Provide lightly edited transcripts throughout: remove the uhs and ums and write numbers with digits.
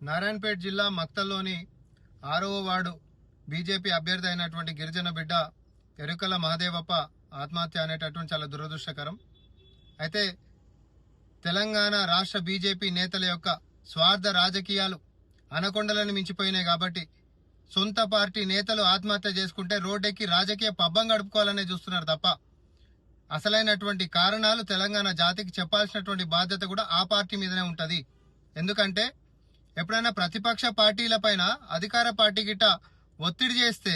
నారాయణపేట జిల్లా మక్తల్లోని 6వ ward BJP అభ్యర్థి అయినటువంటి గిరిజన బిడ్డ ఎరుకల మహదేవప్ప ఆత్మహత్య అనేటటువంటి చాలా దురదృష్టకరం. అయితే తెలంగాణ రాష్ట్ర బీజేపీ నేతల యొక్క స్వార్థ రాజకీయాలు అనకొండలను మించిపోయినాయి కాబట్టి సొంత పార్టీ నేతలు ఆత్మహత్య చేసుకుంటే రోడ్డెక్కి రాజకీయ పబ్బం గడుపుకోవాలనే చూస్తున్నారు తప్ప అసలైనటువంటి కారణాలు తెలంగాణ జాతికి చెప్పాల్సినటువంటి బాధ్యత కూడా ఆ పార్టీ మీదనే ఉంటుంది. ఎందుకంటే ఎప్పుడైనా ప్రతిపక్ష పార్టీల పైన అధికార పార్టీ గిట్ట ఒత్తిడి చేస్తే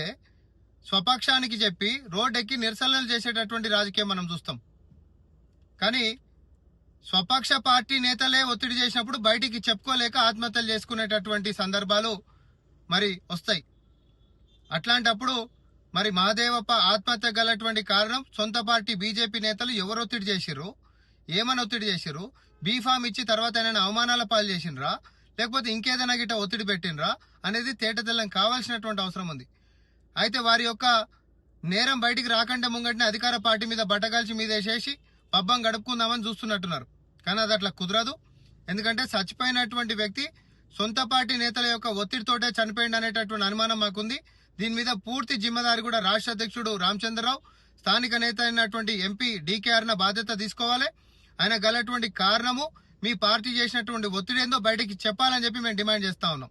స్వపక్షానికి చెప్పి రోడ్డెక్కి నిరసనలు చేసేటటువంటి రాజకీయం మనం చూస్తాం. కానీ స్వపక్ష పార్టీ నేతలే ఒత్తిడి చేసినప్పుడు బయటికి చెప్పుకోలేక ఆత్మహత్యలు చేసుకునేటటువంటి సందర్భాలు మరి వస్తాయి. అట్లాంటప్పుడు మరి మహదేవప్ప ఆత్మహత్య గలటువంటి కారణం సొంత పార్టీ బీజేపీ నేతలు ఎవరు ఒత్తిడి చేసిర్రు, ఏమని ఒత్తిడి చేసిర్రు, బీఫామ్ ఇచ్చి తర్వాత ఆయన అవమానాల పాలు చేసినరా లేకపోతే ఇంకేదైనా గిట్ట ఒత్తిడి పెట్టినరా అనేది తేటతెల్లం కావాల్సినటువంటి అవసరం ఉంది. అయితే వారి యొక్క నేరం బయటికి రాకంటే ముంగటిని అధికార పార్టీ మీద బట్టగాల్చి మీద వేసేసి పబ్బం గడుపుకుందామని చూస్తున్నట్టున్నారు. కానీ అది అట్లా కుదరదు. ఎందుకంటే చచ్చిపోయినటువంటి వ్యక్తి సొంత పార్టీ నేతల యొక్క ఒత్తిడితోటే చనిపోయింది అనేటటువంటి అనుమానం మాకుంది. దీని మీద పూర్తి జిమ్మదారి కూడా రాష్ట్ర అధ్యక్షుడు రామచంద్రరావు, స్థానిక నేత అయినటువంటి ఎంపీ డీకేఆర్ బాధ్యత తీసుకోవాలి. ఆయన గలటువంటి కారణము మీ పార్టీ చేసినటువంటి ఒత్తిడి ఏందో బయటికి చెప్పాలని చెప్పి మేము డిమాండ్ చేస్తా ఉన్నాం.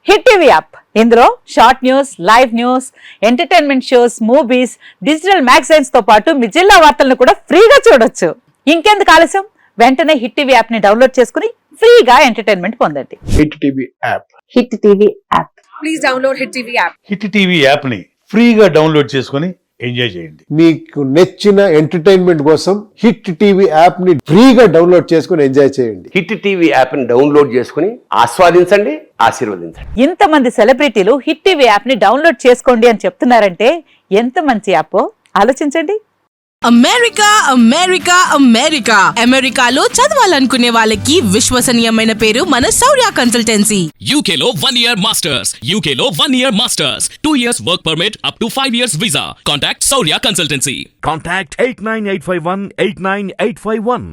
హిట్ టీవీ యాప్, ఇందులో short news, live news, entertainment shows, movies, digital magazines తో పాటు మీ జిల్లా వార్తలను కూడా ఫ్రీగా చూడొచ్చు. ఇంకెందుకు ఆలస్యం, వెంటనే హిట్ టీవీ యాప్ ని డౌన్లోడ్ చేసుకుని ఫ్రీగా ఎంటర్టైన్మెంట్ పొందండి. Hit TV app, hit TV app, please download hit TV app. Hit TV app ని ఫ్రీగా డౌన్లోడ్ చేసుకుని ఎంజాయ్ చేయండి. మీకు నచ్చిన ఎంటర్టైన్మెంట్ కోసం హిట్ టీవీ యాప్ ని ఫ్రీగా డౌన్లోడ్ చేసుకుని ఎంజాయ్ చేయండి. హిట్ టీవీ యాప్ ని డౌన్లోడ్ చేసుకుని ఆస్వాదించండి, ఆశీర్వదించండి. ఇంతమంది సెలబ్రిటీలు హిట్ టీవీ యాప్ ని డౌన్లోడ్ చేసుకోండి అని చెప్తున్నారంటే ఎంత మంచి యాప్ ఆలోచించండి. అమెరికా అమెరికా అమెరికా అమెరికాలో చదవాలనుకునే వాళ్ళకి విశ్వసనీయమైన పేరు మన శౌర్య కన్సల్టెన్సీ. UK లో 1 year masters, UK లో 1 year masters, 2 years work permit up to 5 years visa. Contact Saurya Consultancy. Contact 89851 89851.